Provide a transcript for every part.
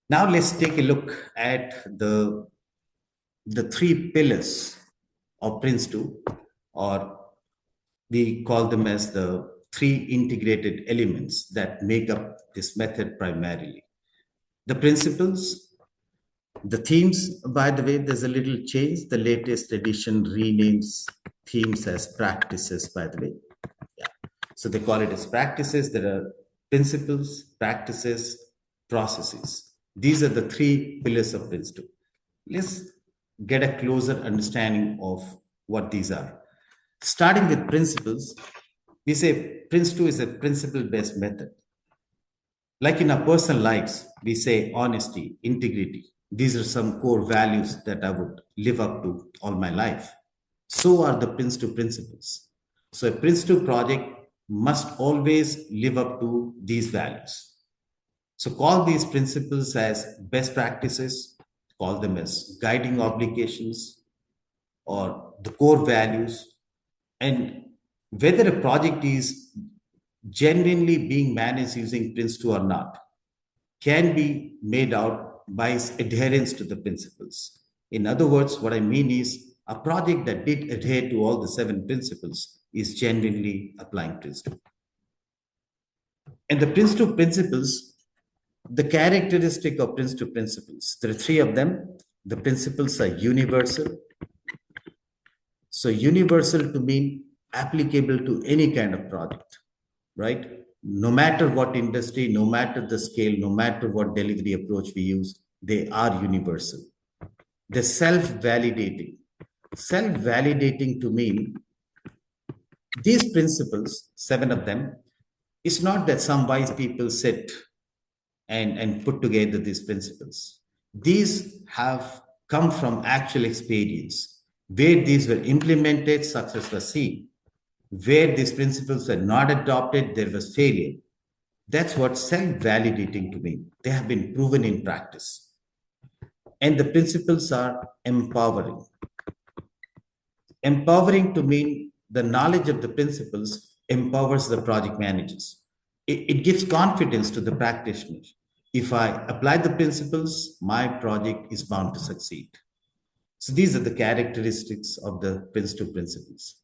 Now let's take a look at the three pillars of Prince2, or we call them as the three integrated elements that make up this method primarily. The principles, the themes, by the way, there's a little change. The latest edition renames themes as practices, by the way. Yeah. So they call it as practices. There are principles, practices, processes. These are the three pillars of Prince2. Let's get a closer understanding of what these are. Starting with principles, we say Prince2 is a principle-based method. Like in our personal lives, we say honesty, integrity. These are some core values that I would live up to all my life. So are the Prince2 principles. So a Prince2 project must always live up to these values. So call these principles as best practices, call them as guiding obligations or the core values. And whether a project is genuinely being managed using Prince2 or not can be made out by its adherence to the principles. In other words, what I mean is a project that did adhere to all the 7 principles is genuinely applying Prince2. And the Prince2 principles, the characteristic of Prince2 principles, there are 3 of them. The principles are universal. So universal to mean applicable to any kind of project, right? No matter what industry, no matter the scale, no matter what delivery approach we use, they are universal. They're self-validating. Self-validating to mean these principles, 7 of them, it's not that some wise people sit and put together these principles. These have come from actual experience. Where these were implemented, success was seen. Where these principles were not adopted, there was failure. That's what self-validating to mean. They have been proven in practice. And the principles are empowering. Empowering to mean the knowledge of the principles empowers the project managers. It gives confidence to the practitioner. If I apply the principles, my project is bound to succeed. So these are the characteristics of the Prince2 principles.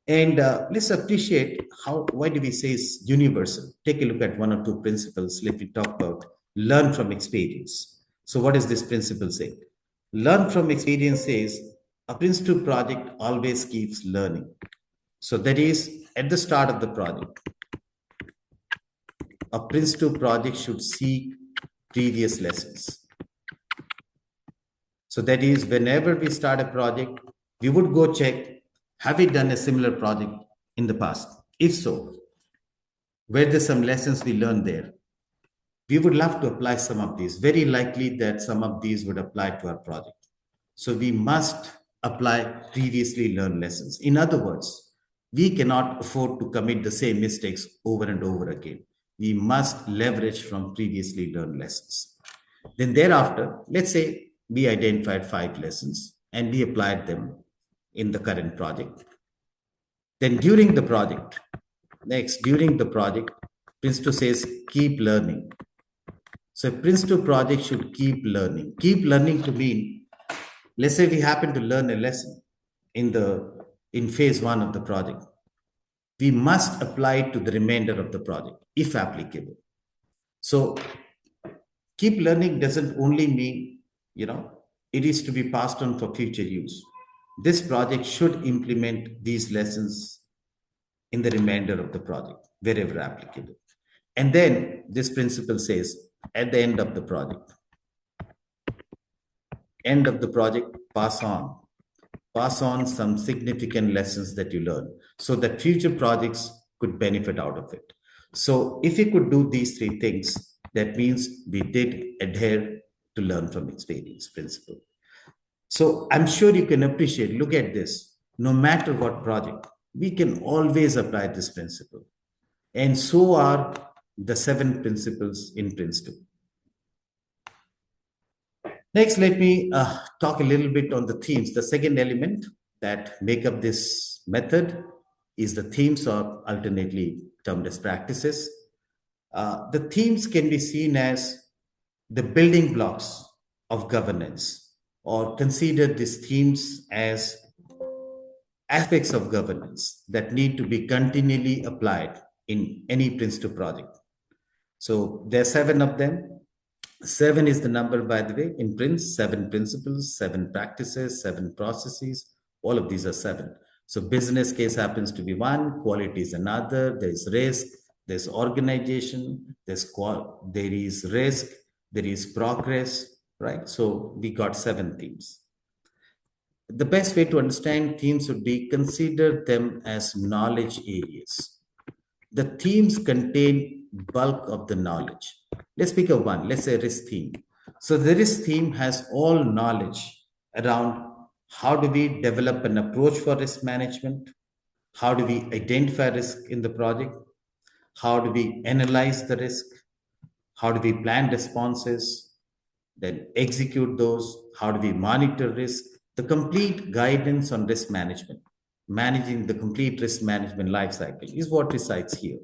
And let's appreciate why do we say it's universal? Take a look at 1 or 2 principles. Let me talk about learn from experience. So what does this principle say? Learn from experience says a Prince2 project always keeps learning. So that is at the start of the project. A Prince2 project should seek previous lessons. So that is whenever we start a project, we would go check, have we done a similar project in the past? If so, were there some lessons we learned there? We would love to apply some of these. Very likely that some of these would apply to our project. So we must apply previously learned lessons. In other words, we cannot afford to commit the same mistakes over and over again. We must leverage from previously learned lessons. Then thereafter, let's say we identified 5 lessons and we applied them in the current project. Then during the project, Prince2 says, keep learning. So a Prince2 project should keep learning. Keep learning to mean, let's say we happen to learn a lesson in phase 1 of the project. We must apply it to the remainder of the project, if applicable. So keep learning doesn't only mean, it is to be passed on for future use. This project should implement these lessons in the remainder of the project, wherever applicable. And then this principle says, at the end of the project, pass on some significant lessons that you learn so that future projects could benefit out of it. So if we could do these 3 things, that means we did adhere to learn from experience principle. So I'm sure you can appreciate, look at this, no matter what project, we can always apply this principle. And so are the 7 principles in Prince2. Next, let me talk a little bit on the themes. The second element that make up this method is the themes, or alternately termed as practices. The themes can be seen as the building blocks of governance, or consider these themes as aspects of governance that need to be continually applied in any Prince2 project. So there are 7 of them. 7 is the number, by the way, in Prince, 7 principles, 7 practices, 7 processes. All of these are 7. So business case happens to be 1, quality is another, there's risk, there's organization, there is risk, there is progress, right? So we got 7 themes. The best way to understand themes would be consider them as knowledge areas. The themes contain bulk of the knowledge. Let's pick up one. Let's say risk theme. So the risk theme has all knowledge around how do we develop an approach for risk management? How do we identify risk in the project? How do we analyze the risk? How do we plan responses? Then execute those. How do we monitor risk? The complete guidance on risk management, managing the complete risk management life cycle is what resides here.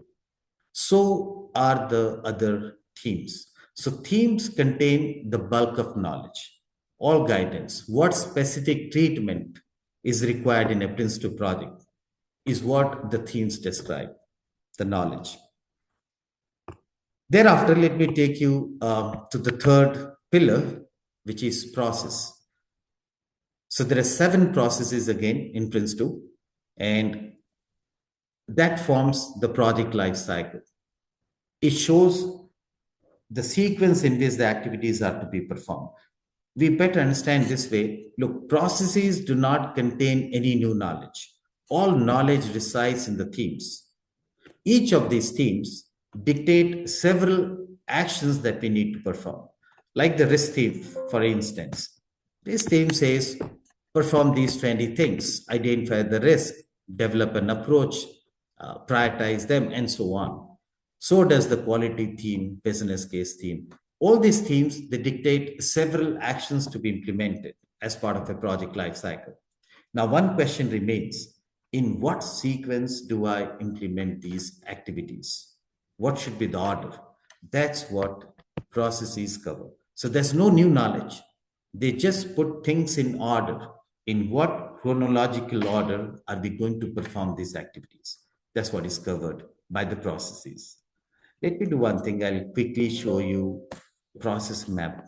So are the other themes. So themes contain the bulk of knowledge, all guidance. What specific treatment is required in a Prince2 project is what the themes describe, the knowledge. Thereafter, let me take you to the third pillar, which is process. So there are 7 processes again in Prince2, and that forms the project life cycle. It shows the sequence in which the activities are to be performed. We better understand this way. Look, processes do not contain any new knowledge. All knowledge resides in the themes. Each of these themes dictate several actions that we need to perform. Like the risk theme, for instance. This theme says, perform these 20 things, identify the risk, develop an approach, prioritize them, and so on. So does the quality theme, business case theme. All these themes, they dictate several actions to be implemented as part of a project life cycle. Now, one question remains. In what sequence do I implement these activities? What should be the order? That's what processes cover. So there's no new knowledge. They just put things in order. In what chronological order are we going to perform these activities? That's what is covered by the processes. Let me do one thing. I'll quickly show you process map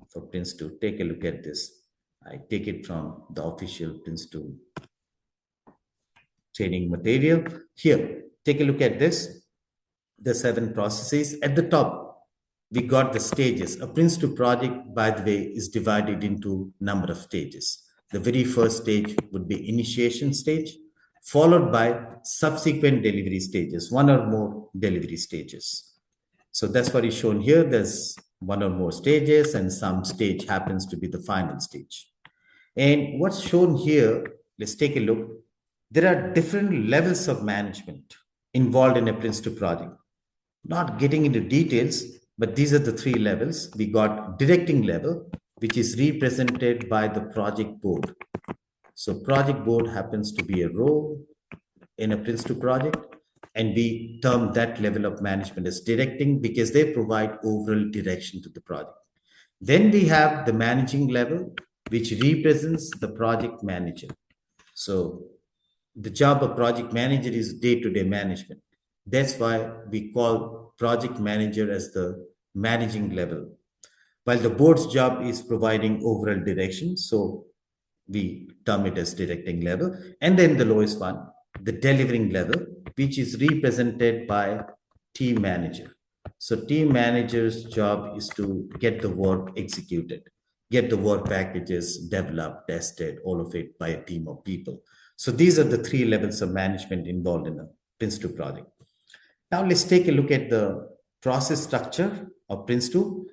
for Prince2. Take a look at this. I take it from the official Prince2 training material. Here, take a look at this. The 7 processes. At the top, we got the stages. A Prince2 project, by the way, is divided into number of stages. The very first stage would be initiation stage, followed by subsequent delivery stages, 1 or more delivery stages. So that's what is shown here. There's 1 or more stages, and some stage happens to be the final stage. And what's shown here, let's take a look. There are different levels of management involved in a Prince2 project. Not getting into details, but these are the 3 levels. We got directing level, which is represented by the project board. So project board happens to be a role in a Prince2 project, and we term that level of management as directing because they provide overall direction to the project. Then we have the managing level, which represents the project manager. So the job of project manager is day-to-day management. That's why we call project manager as the managing level, while the board's job is providing overall direction. So we term it as directing level. And then the lowest one, the delivering level, which is represented by team manager. So team manager's job is to get the work executed, get the work packages developed, tested, all of it by a team of people. So these are the 3 levels of management involved in a Prince2 project. Now let's take a look at the process structure of Prince2.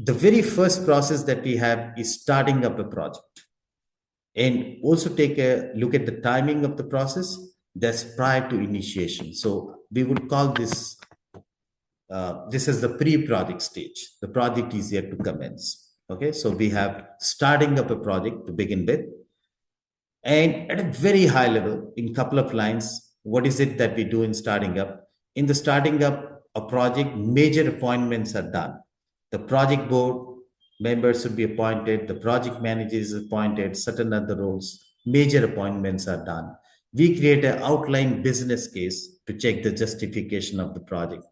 The very first process that we have is starting up a project. And also take a look at the timing of the process that's prior to initiation. So we would call this, this is the pre-project stage. The project is yet to commence. Okay, so we have starting up a project to begin with. And at a very high level, in a couple of lines, what is it that we do in starting up? In the starting up a project, major appointments are done. The project board members should be appointed, the project manager is appointed, certain other roles, major appointments are done. We create an outline business case to check the justification of the project.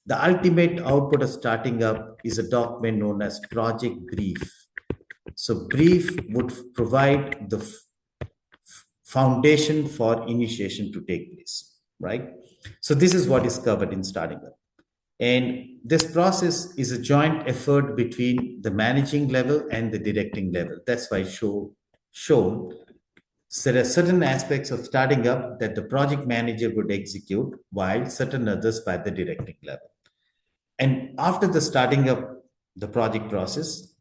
The ultimate output of starting up is a document known as project brief. So brief would provide the foundation for initiation to take place, right? So this is what is covered in starting up. And this process is a joint effort between the managing level and the directing level. That's why shown. So there are certain aspects of starting up that the project manager would execute, while certain others by the directing level. And after the starting up the project process,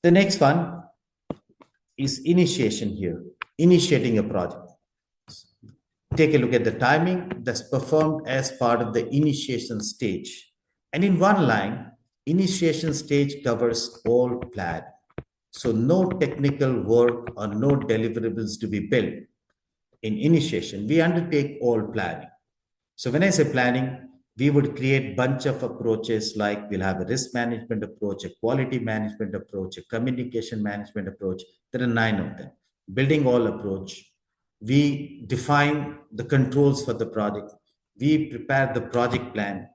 the next one is initiation here, initiating a project. Take a look at the timing that's performed as part of the initiation stage. And in one line, initiation stage covers all plan. So no technical work or no deliverables to be built. In initiation, we undertake all planning. So when I say planning, we would create bunch of approaches, like we'll have a risk management approach, a quality management approach, a communication management approach. There are 9 of them. Building all approach. We define the controls for the project. We prepare the project plan.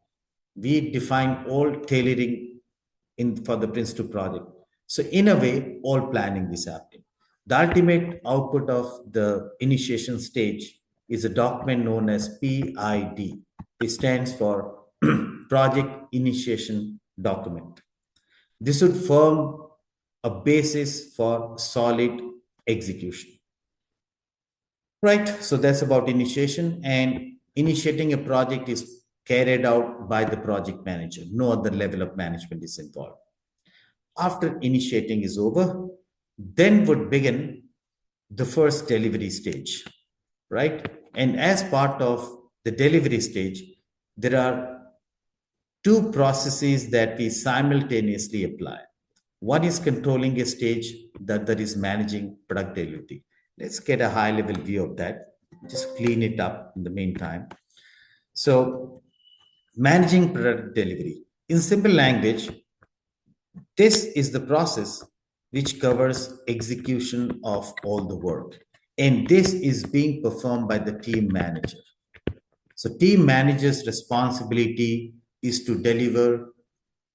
We define all tailoring for the Prince2 project. So in a way, all planning is happening. The ultimate output of the initiation stage is a document known as PID. It stands for Project Initiation Document. This would form a basis for solid execution. Right, so that's about initiation, and initiating a project is carried out by the project manager. No other level of management is involved. After initiating is over, then would begin the first delivery stage, right? And as part of the delivery stage, there are 2 processes that we simultaneously apply. One is controlling a stage, the other is managing product delivery. Let's get a high level view of that. Just clean it up in the meantime. So managing product delivery. In simple language, this is the process which covers execution of all the work. And this is being performed by the team manager. So team manager's responsibility is to deliver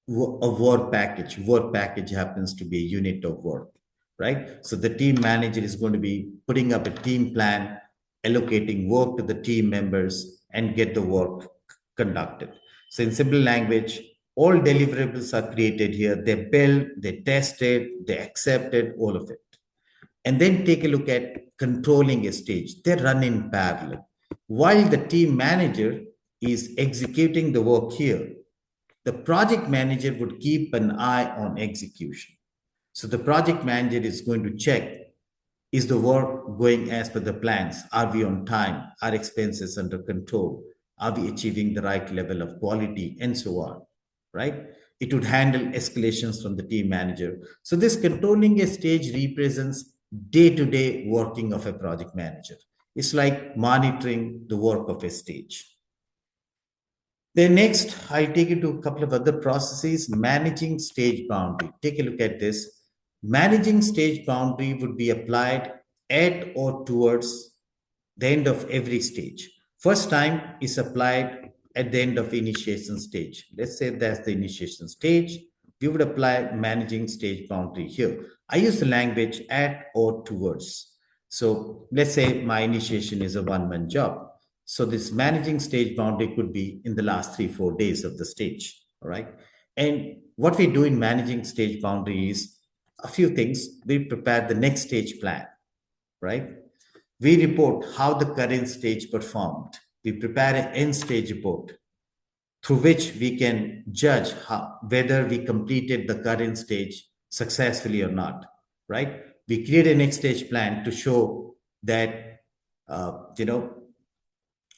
a work package. Work package happens to be a unit of work, right? So the team manager is going to be putting up a team plan, allocating work to the team members, and get the work conducted. So in simple language, all deliverables are created here. They're built, they're tested, they're accepted, all of it. And then take a look at controlling a stage. They run in parallel. While the team manager is executing the work here, the project manager would keep an eye on execution. So the project manager is going to check, is the work going as per the plans? Are we on time? Are expenses under control? Are we achieving the right level of quality? And so on, right? It would handle escalations from the team manager. So this controlling a stage represents day-to-day working of a project manager. It's like monitoring the work of a stage. Then next, I'll take you to a couple of other processes. Managing stage boundary. Take a look at this. Managing stage boundary would be applied at or towards the end of every stage. First time is applied at the end of initiation stage. Let's say that's the initiation stage. We would apply managing stage boundary here. I use the language at or towards. So let's say my initiation is a 1-month job. So this managing stage boundary could be in the last 3-4 days of the stage, all right? And what we do in managing stage boundary is a few things. We prepare the next stage plan, right? We report how the current stage performed. We prepare an end stage report through which we can judge whether we completed the current stage successfully or not, right? We create a next stage plan to show that,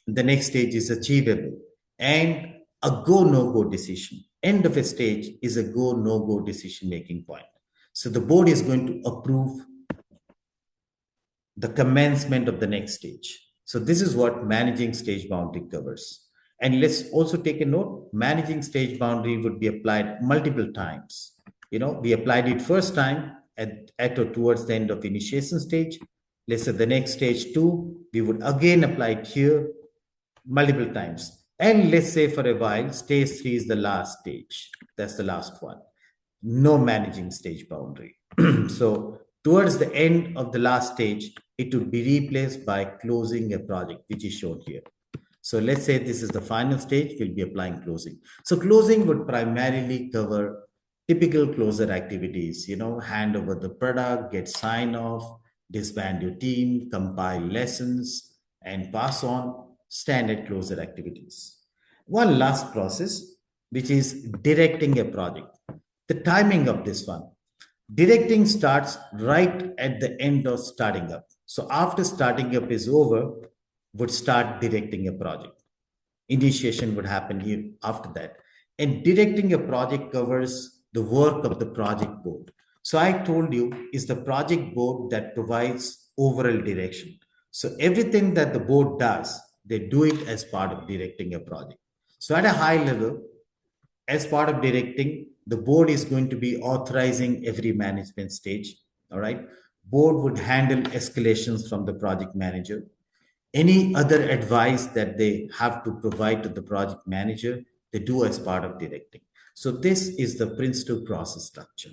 the next stage is achievable, and a go no go decision. End of a stage is a go no go decision making point. So the board is going to approve the commencement of the next stage. So this is what managing stage boundary covers. And let's also take a note, managing stage boundary would be applied multiple times. We applied it first time at or towards the end of initiation stage. Let's say the next stage 2, we would again apply it here multiple times. And let's say for a while, stage 3 is the last stage. That's the last one. No managing stage boundary. So towards the end of the last stage, it would be replaced by closing a project, which is shown here. So let's say this is the final stage, we'll be applying closing. So closing would primarily cover typical closer activities, hand over the product, get sign off, disband your team, compile lessons, and pass on standard closer activities. One last process, which is directing a project. The timing of this one. Directing starts right at the end of starting up. So after starting up is over, would start directing a project. Initiation would happen here after that. And directing a project covers the work of the project board. So I told you is the project board that provides overall direction. So everything that the board does, they do it as part of directing a project. So at a high level, as part of directing, the board is going to be authorizing every management stage. All right. Board would handle escalations from the project manager. Any other advice that they have to provide to the project manager, they do as part of directing. So this is the Prince2 process structure.